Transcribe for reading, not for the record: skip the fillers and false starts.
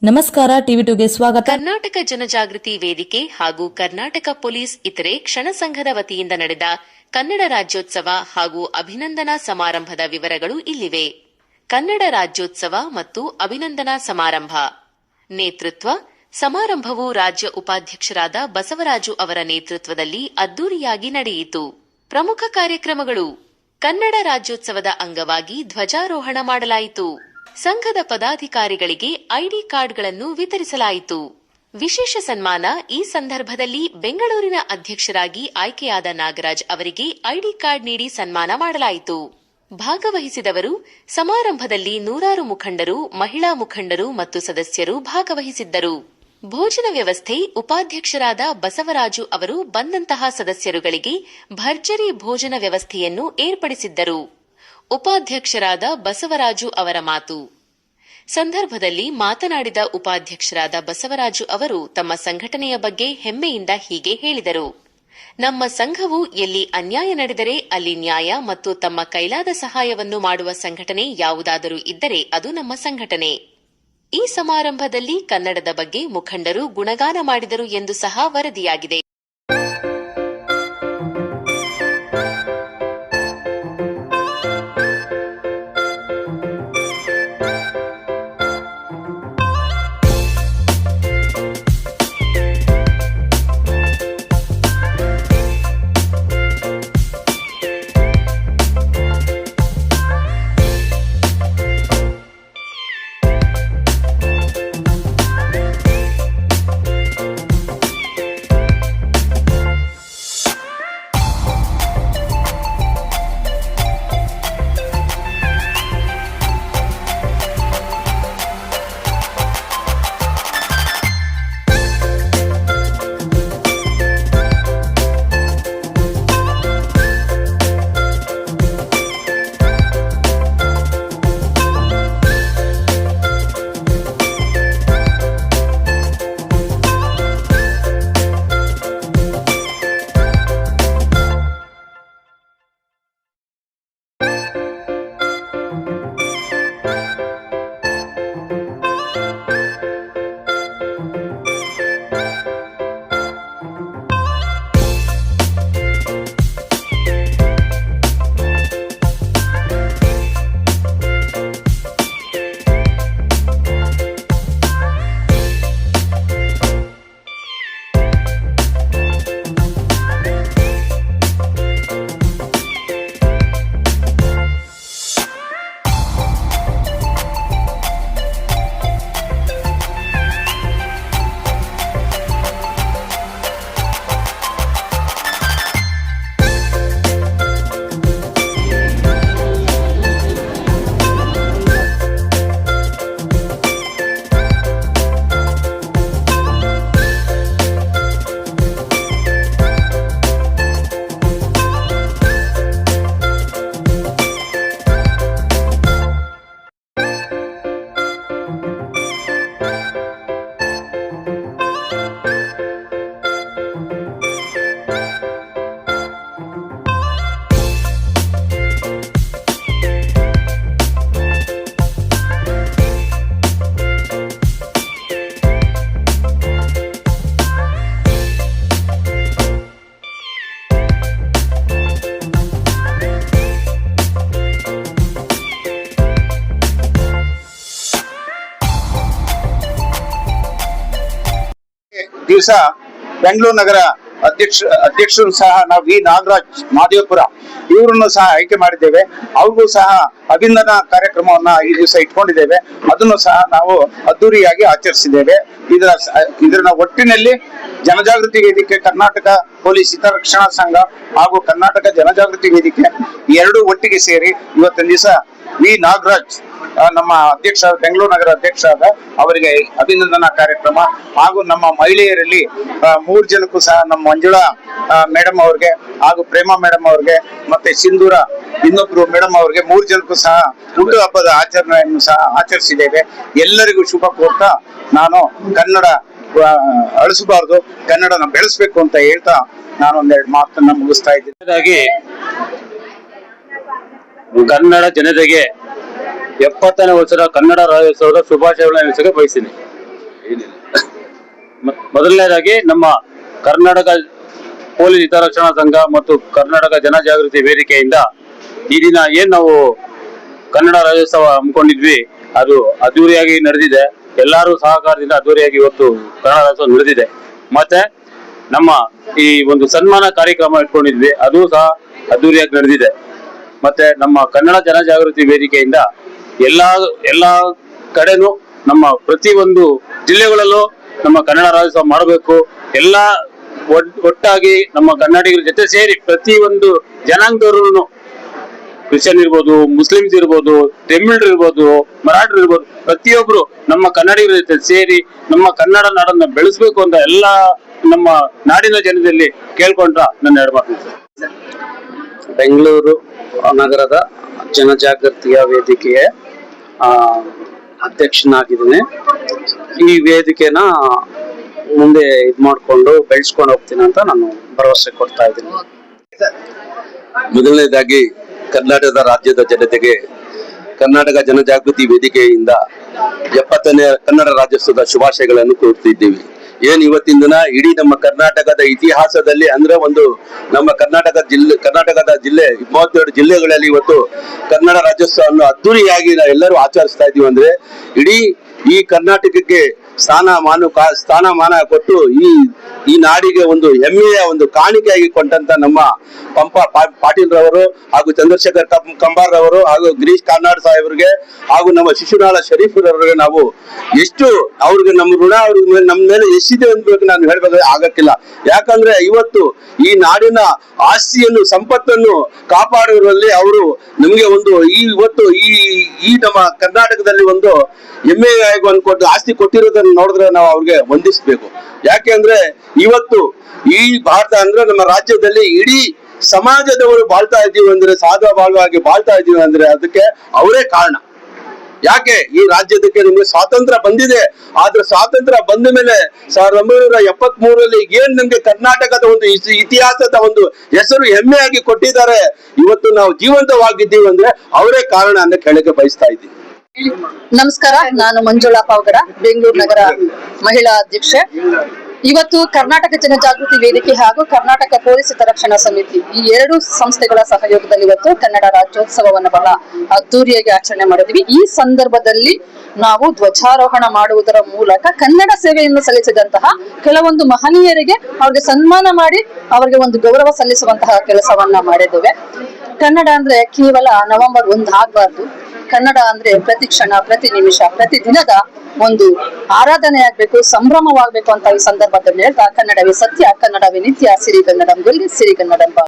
ನಮಸ್ಕಾರ ಟಿವಿ2ಗೆ ಸ್ವಾಗತ. ಕರ್ನಾಟಕ ಜನಜಾಗೃತಿ ವೇದಿಕೆ ಹಾಗೂ ಕರ್ನಾಟಕ ಪೊಲೀಸ್ ಇತರೆ ಕ್ಷಣ ಸಂಘದ ವತಿಯಿಂದ ನಡೆದ ಕನ್ನಡ ರಾಜ್ಯೋತ್ಸವ ಹಾಗೂ ಅಭಿನಂದನಾ ಸಮಾರಂಭದ ವಿವರಗಳು ಇಲ್ಲಿವೆ. ಕನ್ನಡ ರಾಜ್ಯೋತ್ಸವ ಮತ್ತು ಅಭಿನಂದನಾ ಸಮಾರಂಭ ನೇತೃತ್ವ ಸಮಾರಂಭವು ರಾಜ್ಯ ಉಪಾಧ್ಯಕ್ಷರಾದ ಬಸವರಾಜು ಅವರ ನೇತೃತ್ವದಲ್ಲಿ ಅದ್ದೂರಿಯಾಗಿ ನಡೆಯಿತು. ಪ್ರಮುಖ ಕಾರ್ಯಕ್ರಮಗಳು: ಕನ್ನಡ ರಾಜ್ಯೋತ್ಸವದ ಅಂಗವಾಗಿ ಧ್ವಜಾರೋಹಣ ಮಾಡಲಾಯಿತು. ಸಂಘದ ಪದಾಧಿಕಾರಿಗಳಿಗೆ ಐಡಿ ಕಾರ್ಡ್ಗಳನ್ನು ವಿತರಿಸಲಾಯಿತು. ವಿಶೇಷ ಸನ್ಮಾನ: ಈ ಸಂದರ್ಭದಲ್ಲಿ ಬೆಂಗಳೂರಿನ ಅಧ್ಯಕ್ಷರಾಗಿ ಆಯ್ಕೆಯಾದ ನಾಗರಾಜ್ ಅವರಿಗೆ ಐಡಿ ಕಾರ್ಡ್ ನೀಡಿ ಸನ್ಮಾನ ಮಾಡಲಾಯಿತು. ಭಾಗವಹಿಸಿದವರು: ಸಮಾರಂಭದಲ್ಲಿ ನೂರಾರು ಮುಖಂಡರು, ಮಹಿಳಾ ಮುಖಂಡರು ಮತ್ತು ಸದಸ್ಯರು ಭಾಗವಹಿಸಿದ್ದರು. ಭೋಜನ ವ್ಯವಸ್ಥೆ: ಉಪಾಧ್ಯಕ್ಷರಾದ ಬಸವರಾಜು ಅವರು ಬಂದಂತಹ ಸದಸ್ಯರುಗಳಿಗೆ ಭರ್ಜರಿ ಭೋಜನ ವ್ಯವಸ್ಥೆಯನ್ನು ಏರ್ಪಡಿಸಿದ್ದರು. ಉಪಾಧ್ಯಕ್ಷರಾದ ಬಸವರಾಜು ಅವರ ಮಾತು ಸಂದರ್ಭದಲ್ಲಿ ಮಾತನಾಡಿದ ಉಪಾಧ್ಯಕ್ಷರಾದ ಬಸವರಾಜು ಅವರು ತಮ್ಮ ಸಂಘಟನೆಯ ಬಗ್ಗೆ ಹೆಮ್ಮೆಯಿಂದ ಹೀಗೆ ಹೇಳಿದರು: ನಮ್ಮ ಸಂಘವು ಎಲ್ಲಿ ಅನ್ಯಾಯ ನಡೆದರೆ ಅಲ್ಲಿ ನ್ಯಾಯ ಮತ್ತು ತಮ್ಮ ಕೈಲಾದ ಸಹಾಯವನ್ನು ಮಾಡುವ ಸಂಘಟನೆ ಯಾವುದಾದರೂ ಇದ್ದರೆ ಅದು ನಮ್ಮ ಸಂಘಟನೆ. ಈ ಸಮಾರಂಭದಲ್ಲಿ ಕನ್ನಡದ ಬಗ್ಗೆ ಮುಖಂಡರು ಗುಣಗಾನ ಮಾಡಿದರು ಎಂದು ಸಹ ವರದಿಯಾಗಿದೆ. ದಿವಸ ಬೆಂಗಳೂರು ನಗರ ಅಧ್ಯಕ್ಷರು ಸಹ ನಾವು ವಿ ನಾಗರಾಜ್ ಮಾದೇವಪುರ ಇವರನ್ನು ಸಹ ಆಯ್ಕೆ ಮಾಡಿದ್ದೇವೆ. ಅವ್ರಿಗೂ ಸಹ ಅಭಿನಂದನಾ ಕಾರ್ಯಕ್ರಮವನ್ನ ಈ ದಿವಸ ಇಟ್ಕೊಂಡಿದ್ದೇವೆ. ಅದನ್ನು ಸಹ ನಾವು ಅದ್ದೂರಿಯಾಗಿ ಆಚರಿಸಿದ್ದೇವೆ. ಇದರ ಒಟ್ಟಿನಲ್ಲಿ ಜನಜಾಗೃತಿ ವೇದಿಕೆ, ಕರ್ನಾಟಕ ಪೊಲೀಸ್ ಹಿತರಕ್ಷಣಾ ಸಂಘ ಹಾಗೂ ಕರ್ನಾಟಕ ಜನಜಾಗೃತಿ ವೇದಿಕೆ ಎರಡು ಒಟ್ಟಿಗೆ ಸೇರಿ ಇವತ್ತಿನ ದಿವಸ ವಿ ನಾಗರಾಜ್ ನಮ್ಮ ಅಧ್ಯಕ್ಷ, ಬೆಂಗಳೂರು ನಗರ ಅಧ್ಯಕ್ಷರಾದ ಅವರಿಗೆ ಅಭಿನಂದನಾ ಕಾರ್ಯಕ್ರಮ ಹಾಗೂ ನಮ್ಮ ಮಹಿಳೆಯರಲ್ಲಿ 3 ಜನಕ್ಕೂ ಸಹ ನಮ್ಮ ಮಂಜುಳಾ ಮೇಡಮ್ ಅವ್ರಿಗೆ ಹಾಗೂ ಪ್ರೇಮಾ ಮೇಡಮ್ ಅವ್ರಿಗೆ ಮತ್ತೆ ಸಿಂಧೂರ ಇನ್ನೊಬ್ರು ಮೇಡಮ್ ಅವ್ರಿಗೆ 3 ಜನಕ್ಕೂ ಸಹ ಹುಟ್ಟು ಹಬ್ಬದ ಆಚರಣೆಯನ್ನು ಸಹ ಆಚರಿಸಿದ್ದೇವೆ. ಎಲ್ಲರಿಗೂ ಶುಭ ಕೋರ್ತಾ ನಾನು ಕನ್ನಡ ಅಳಿಸಬಾರ್ದು, ಕನ್ನಡನ ಬೆಳೆಸಬೇಕು ಅಂತ ಹೇಳ್ತಾ ನಾನು ಒಂದೆರಡು ಮಾತನ್ನ ಮುಗಿಸ್ತಾ ಇದ್ದೀನಿ. ಕನ್ನಡ ಜನತೆಗೆ 70ನೇ ವರ್ಷದ ಕನ್ನಡ ರಾಜ್ಯೋತ್ಸವದ ಶುಭಾಶಯಗಳನ್ನು ತಿಳಿಸಕ್ಕೆ ಬಯಸ್ತೀನಿ. ಮೊದಲನೇದಾಗಿ ನಮ್ಮ ಕರ್ನಾಟಕ ಪೊಲೀಸ್ ಹಿತರಕ್ಷಣಾ ಸಂಘ ಮತ್ತು ಕರ್ನಾಟಕ ಜನಜಾಗೃತಿ ವೇದಿಕೆಯಿಂದ ಈ ದಿನ ಏನ್ ನಾವು ಕನ್ನಡ ರಾಜ್ಯೋತ್ಸವ ಹಮ್ಮಿಕೊಂಡಿದ್ವಿ ಅದು ಅದ್ದೂರಿಯಾಗಿ ನಡೆದಿದೆ. ಎಲ್ಲರೂ ಸಹಕಾರದಿಂದ ಅದ್ದೂರಿಯಾಗಿ ಇವತ್ತು ಕನ್ನಡ ರಾಜ್ಯೋತ್ಸವ ನಡೆದಿದೆ. ಮತ್ತೆ ನಮ್ಮ ಈ ಒಂದು ಸನ್ಮಾನ ಕಾರ್ಯಕ್ರಮ ಇಟ್ಕೊಂಡಿದ್ವಿ, ಅದು ಸಹ ಅದ್ದೂರಿಯಾಗಿ ನಡೆದಿದೆ. ಮತ್ತೆ ನಮ್ಮ ಕನ್ನಡ ಜನಜಾಗೃತಿ ವೇದಿಕೆಯಿಂದ ಎಲ್ಲಾ ಕಡೆನೂ ನಮ್ಮ ಪ್ರತಿ ಒಂದು ಜಿಲ್ಲೆಗಳಲ್ಲೂ ನಮ್ಮ ಕನ್ನಡ ರಾಜ್ಯೋತ್ಸವ ಮಾಡಬೇಕು. ಎಲ್ಲಾ ಒಟ್ಟಾಗಿ ನಮ್ಮ ಕನ್ನಡಿಗರ ಜೊತೆ ಸೇರಿ ಪ್ರತಿ ಒಂದು ಜನಾಂಗದವರು, ಕ್ರಿಶ್ಚಿಯನ್ ಇರ್ಬೋದು, ಮುಸ್ಲಿಮ್ಸ್ ಇರ್ಬೋದು, ತಮಿಳರು ಇರ್ಬೋದು, ಮರಾಠರು ಇರ್ಬೋದು, ಪ್ರತಿಯೊಬ್ರು ನಮ್ಮ ಕನ್ನಡಿಗರ ಜೊತೆ ಸೇರಿ ನಮ್ಮ ಕನ್ನಡ ನಾಡನ್ನ ಬೆಳೆಸ್ಬೇಕು ಅಂತ ಎಲ್ಲಾ ನಮ್ಮ ನಾಡಿನ ಜನದಲ್ಲಿ ಕೇಳ್ಕೊಂಡ್ರ ನನ್ನ ಎರಡು ಮಾತು. ಬೆಂಗಳೂರು ನಗರದ ಜನಜಾಗೃತಿಯ ವೇದಿಕೆಯ ಅಧ್ಯಕ್ಷನಾಗಿದ್ದೀನಿ. ಈ ವೇದಿಕೆನ ಮುಂದೆ ಮಾಡ್ಕೊಂಡು ಬೆಳೆಸ್ಕೊಂಡು ಹೋಗ್ತೀನಿ ಅಂತ ನಾನು ಭರವಸೆ ಕೊಡ್ತಾ ಇದ್ದೀನಿ. ಮೊದಲನೇದಾಗಿ ಕರ್ನಾಟಕದ ರಾಜ್ಯದ ಜನತೆಗೆ ಕರ್ನಾಟಕ ಜನಜಾಗೃತಿ ವೇದಿಕೆಯಿಂದ 70ನೇ ಕನ್ನಡ ರಾಜ್ಯೋತ್ಸವದ ಶುಭಾಶಯಗಳನ್ನು ಕೋರುತ್ತಿದ್ದೀವಿ. ಏನ್ ಇವತ್ತಿನ ದಿನ ಇಡೀ ನಮ್ಮ ಕರ್ನಾಟಕದ ಇತಿಹಾಸದಲ್ಲಿ ಅಂದ್ರೆ ಒಂದು ನಮ್ಮ ಕರ್ನಾಟಕದ ಜಿಲ್ಲೆ 32 ಜಿಲ್ಲೆಗಳಲ್ಲಿ ಇವತ್ತು ಕನ್ನಡ ರಾಜ್ಯೋತ್ಸವವನ್ನು ಅದ್ದೂರಿಯಾಗಿ ಎಲ್ಲರೂ ಆಚರಿಸ್ತಾ ಇದೀವಿ. ಅಂದ್ರೆ ಇಡೀ ಈ ಕರ್ನಾಟಕಕ್ಕೆ ಸ್ಥಾನಮಾನ ಕೊಟ್ಟು ಈ ನಾಡಿಗೆ ಒಂದು ಹೆಮ್ಮೆಯ ಒಂದು ಕಾಣಿಕೆಯಾಗಿ ಕೊಟ್ಟಂತ ನಮ್ಮ ಪಂಪ ಪಾಟೀಲ್ ರವರು ಹಾಗೂ ಚಂದ್ರಶೇಖರ್ ಕಂಬಾರ್ ರವರು ಹಾಗೂ ಗಿರೀಶ್ ಕಾರ್ನಾಡ್ ಸಾಹೇಬ್ರಿಗೆ ಹಾಗೂ ನಮ್ಮ ಶಿಶುನಾಳ ಶರೀಫ್ ರವರಿಗೆ ನಾವು ಎಷ್ಟು ಅವ್ರಿಗೆ ನಮ್ಮ ಋಣ ನಮ್ಮ ಮೇಲೆ ಎಷ್ಟಿದೆ ಅನ್ಬೇಕು ನಾನು ಹೇಳ್ಬೇಕಾದ್ರೆ ಆಗಕ್ಕಿಲ್ಲ. ಯಾಕಂದ್ರೆ ಇವತ್ತು ಈ ನಾಡಿನ ಆಸ್ತಿಯನ್ನು ಸಂಪತ್ತನ್ನು ಕಾಪಾಡುವಲ್ಲಿ ಅವರು ನಮ್ಗೆ ಒಂದು ಇವತ್ತು ಈ ನಮ್ಮ ಕರ್ನಾಟಕದಲ್ಲಿ ಒಂದು ಹೆಮ್ಮೆಯಾಗಿ ಅನ್ಕೊಟ್ಟು ಆಸ್ತಿ ಕೊಟ್ಟಿರೋದನ್ನ ನೋಡಿದ್ರೆ ನಾವು ಅವ್ರಿಗೆ ವಂದಿಸ್ಬೇಕು. ಯಾಕೆ ಅಂದ್ರೆ ಇವತ್ತು ಈ ಭಾರತ ಅಂದ್ರೆ ನಮ್ಮ ರಾಜ್ಯದಲ್ಲಿ ಇಡೀ ಸಮಾಜದವರು ಬಾಳ್ತಾ ಇದ್ದೀವಿ ಅಂದ್ರೆ ಸಾಧವಾಗಿ ಬಾಳ್ತಾ ಇದ್ದೀವಿ ಅಂದ್ರೆ ಅದಕ್ಕೆ ಅವರೇ ಕಾರಣ. ಯಾಕೆ ಈ ರಾಜ್ಯದಕ್ಕೆ ನಿಮ್ಗೆ ಸ್ವಾತಂತ್ರ್ಯ ಬಂದಿದೆ, ಆದ್ರೆ ಸ್ವಾತಂತ್ರ್ಯ ಬಂದ ಮೇಲೆ 1973 ಏನ್ ನಮ್ಗೆ ಕರ್ನಾಟಕದ ಒಂದು ಇತಿಹಾಸದ ಒಂದು ಹೆಸರು ಹೆಮ್ಮೆಯಾಗಿ ಕೊಟ್ಟಿದ್ದಾರೆ. ಇವತ್ತು ನಾವು ಜೀವಂತವಾಗಿದ್ದೀವಿ ಅಂದ್ರೆ ಅವರೇ ಕಾರಣ ಅಂತ ಕೇಳಕ್ಕೆ ಬಯಸ್ತಾ ಇದ್ದೀವಿ. ನಮಸ್ಕಾರ, ನಾನು ಮಂಜುಳಾ ಪಾವಗಡ, ಬೆಂಗಳೂರು ನಗರ ಮಹಿಳಾ ಅಧ್ಯಕ್ಷೆ. ಇವತ್ತು ಕರ್ನಾಟಕ ಜನಜಾಗೃತಿ ವೇದಿಕೆ ಹಾಗೂ ಕರ್ನಾಟಕ ಪೊಲೀಸ್ ಹಿತರಕ್ಷಣಾ ಸಮಿತಿ ಈ ಎರಡು ಸಂಸ್ಥೆಗಳ ಸಹಯೋಗದಲ್ಲಿ ಇವತ್ತು ಕನ್ನಡ ರಾಜ್ಯೋತ್ಸವವನ್ನು ಬಹಳ ಅದ್ದೂರಿಯಾಗಿ ಆಚರಣೆ ಮಾಡಿದ್ವಿ. ಈ ಸಂದರ್ಭದಲ್ಲಿ ನಾವು ಧ್ವಜಾರೋಹಣ ಮಾಡುವುದರ ಮೂಲಕ ಕನ್ನಡ ಸೇವೆಯನ್ನು ಸಲ್ಲಿಸಿದಂತಹ ಕೆಲವೊಂದು ಮಹನೀಯರಿಗೆ ಅವ್ರಿಗೆ ಸನ್ಮಾನ ಮಾಡಿ ಅವರಿಗೆ ಒಂದು ಗೌರವ ಸಲ್ಲಿಸುವಂತಹ ಕೆಲಸವನ್ನ ಮಾಡಿದ್ದೇವೆ. ಕನ್ನಡ ಅಂದ್ರೆ ಕೇವಲ ನವೆಂಬರ್ 1 ಆಗ್ಬಾರ್ದು. ಕನ್ನಡ ಅಂದ್ರೆ ಪ್ರತಿ ಕ್ಷಣ, ಪ್ರತಿ ನಿಮಿಷ, ಪ್ರತಿ ದಿನದ ಒಂದು ಆರಾಧನೆ ಆಗ್ಬೇಕು, ಸಂಭ್ರಮವಾಗ್ಬೇಕು ಅಂತ ಈ ಸಂದರ್ಭದಲ್ಲಿ ಹೇಳ್ತಾ, ಕನ್ನಡವೇ ಸತ್ಯ, ಕನ್ನಡವೇ ನಿತ್ಯ, ಸಿರಿಗನ್ನಡಂ ಗೆಲ್ಲಿ ಸಿರಿಗನ್ನಡಂ ಬಾ.